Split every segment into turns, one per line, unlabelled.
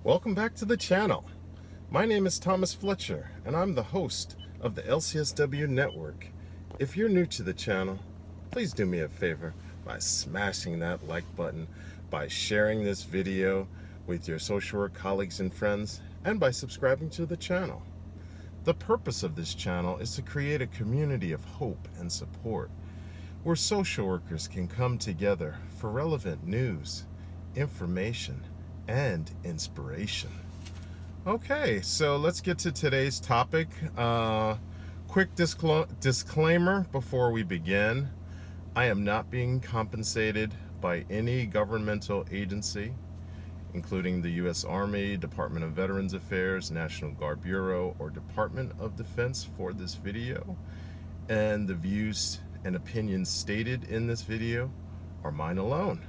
Welcome back to the channel. My name is Thomas Fletcher, and I'm the host of the LCSW network. If you're new to the channel, please do me a favor by smashing that like button, by sharing this video with your social work colleagues and friends, and by subscribing to the channel. The purpose of this channel is to create a community of hope and support, where social workers can come together for relevant news, information, and inspiration. Okay, so let's get to today's topic. Quick disclaimer before we begin. I am not being compensated by any governmental agency, including the U.S. Army, Department of Veterans Affairs, National Guard Bureau, or Department of Defense for this video. And the views and opinions stated in this video are mine alone.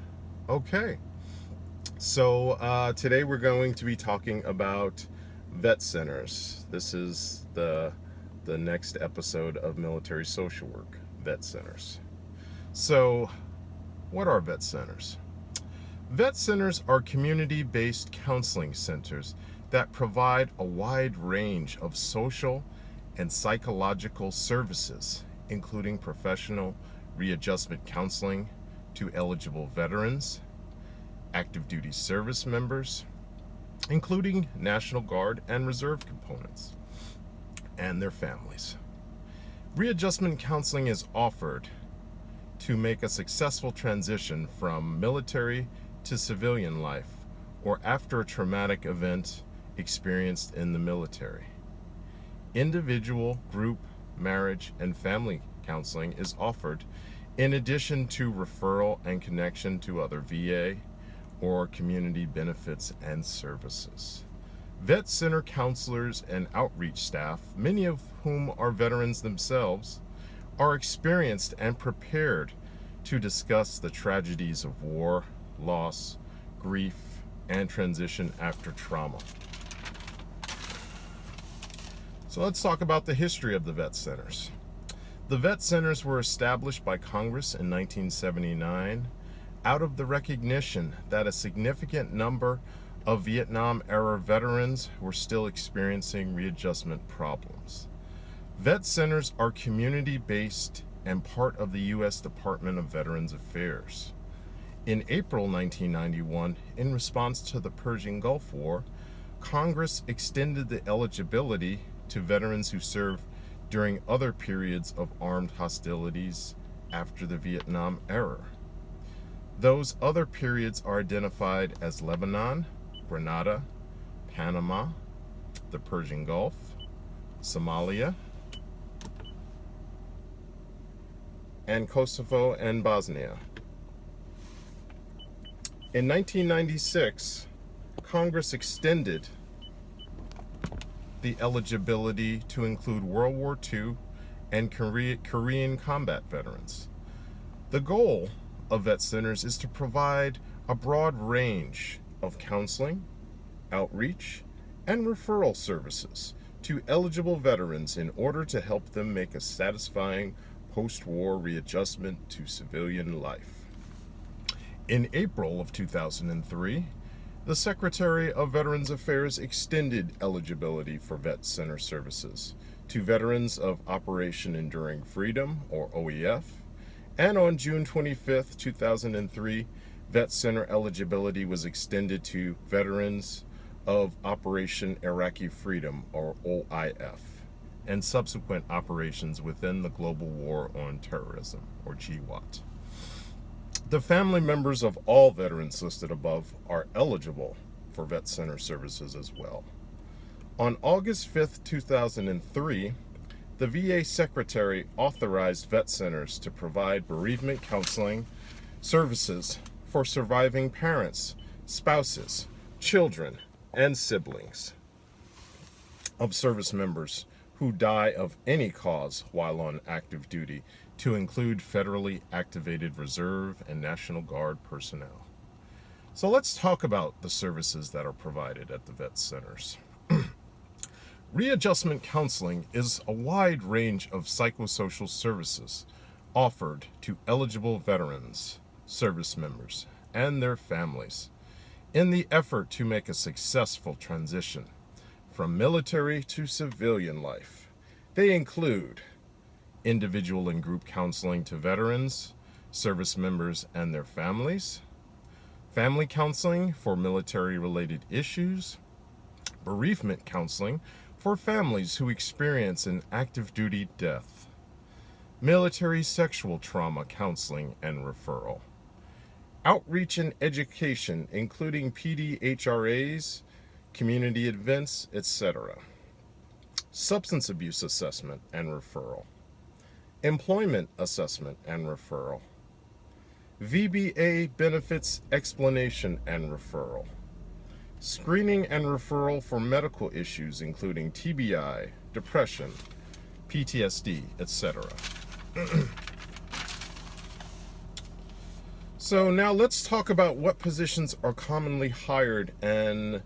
Okay. So today we're going to be talking about vet centers. This is the next episode of Military Social Work, vet centers. So what are vet centers? Vet centers are community-based counseling centers that provide a wide range of social and psychological services, including professional readjustment counseling to eligible veterans, active duty service members, including National Guard and Reserve components, and their families. Readjustment counseling is offered to make a successful transition from military to civilian life or after a traumatic event experienced in the military. Individual, group, marriage, and family counseling is offered in addition to referral and connection to other VA or community benefits and services. Vet center counselors and outreach staff, many of whom are veterans themselves, are experienced and prepared to discuss the tragedies of war, loss, grief, and transition after trauma. So let's talk about the history of the vet centers. The vet centers were established by Congress in 1979 out of the recognition that a significant number of Vietnam-era veterans were still experiencing readjustment problems. Vet centers are community-based and part of the U.S. Department of Veterans Affairs. In April 1991, in response to the Persian Gulf War, Congress extended the eligibility to veterans who served during other periods of armed hostilities after the Vietnam era. Those other periods are identified as Lebanon, Grenada, Panama, the Persian Gulf, Somalia, and Kosovo and Bosnia. In 1996, Congress extended the eligibility to include World War II and Korean combat veterans. The goal of vet centers is to provide a broad range of counseling, outreach, and referral services to eligible veterans in order to help them make a satisfying post-war readjustment to civilian life. In April of 2003, the Secretary of Veterans Affairs extended eligibility for vet center services to veterans of Operation Enduring Freedom, or OEF, and on June 25, 2003, vet center eligibility was extended to veterans of Operation Iraqi Freedom, or OIF, and subsequent operations within the Global War on Terrorism, or GWAT. The family members of all veterans listed above are eligible for vet center services as well. On August 5, 2003, the VA Secretary authorized vet centers to provide bereavement counseling services for surviving parents, spouses, children, and siblings of service members who die of any cause while on active duty, to include federally activated Reserve and National Guard personnel. So let's talk about the services that are provided at the vet centers. Readjustment counseling is a wide range of psychosocial services offered to eligible veterans, service members, and their families in the effort to make a successful transition from military to civilian life. They include individual and group counseling to veterans, service members and their families, family counseling for military-related issues, bereavement counseling for families who experience an active duty death, military sexual trauma counseling and referral, outreach and education including PDHRAs, community events, etc., substance abuse assessment and referral, employment assessment and referral, VBA benefits explanation and referral, screening and referral for medical issues including TBI, depression, PTSD, etc. So now let's talk about what positions are commonly hired and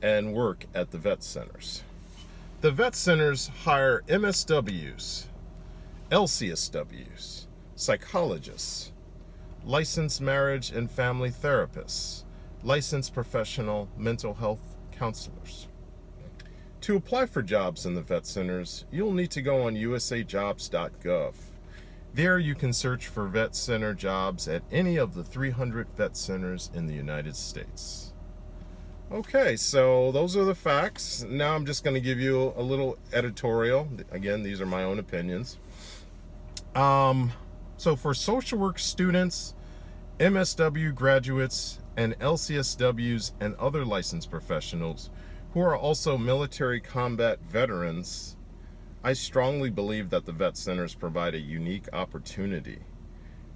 work at the vet centers. The vet centers hire MSWs, LCSWs, psychologists, licensed marriage and family therapists, licensed professional mental health counselors. To apply for jobs in the vet centers, you'll need to go on usajobs.gov. There you can search for vet center jobs at any of the 300 vet centers in the United States. Okay, so those are the facts. Now I'm just going to give you a little editorial. Again, these are my own opinions. So for social work students, MSW graduates, and LCSWs and other licensed professionals who are also military combat veterans, I strongly believe that the vet centers provide a unique opportunity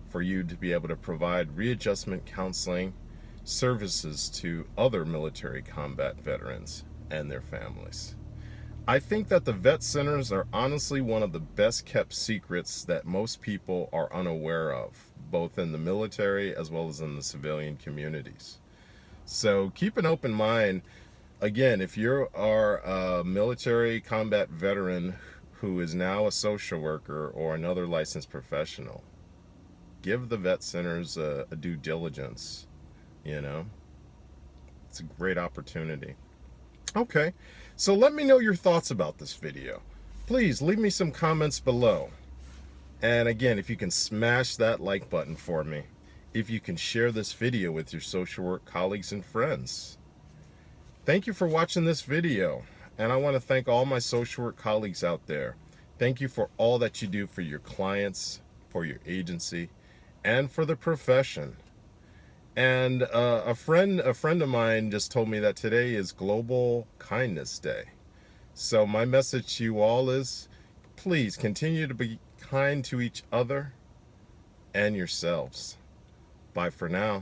for you to be able to provide readjustment counseling services to other military combat veterans and their families. I think that the vet centers are honestly one of the best kept secrets that most people are unaware of, both in the military as well as in the civilian communities. So keep an open mind. Again, if you are a military combat veteran who is now a social worker or another licensed professional, give the vet centers a due diligence. It's a great opportunity. Okay, so let me know your thoughts about this video. Please leave me some comments below. And again, if you can smash that like button for me, if you can share this video with your social work colleagues and friends. Thank you for watching this video. And I want to thank all my social work colleagues out there. Thank you for all that you do for your clients, for your agency, and for the profession. And a friend of mine just told me that today is Global Kindness Day. So my message to you all is, please continue to be kind to each other and yourselves. Bye for now.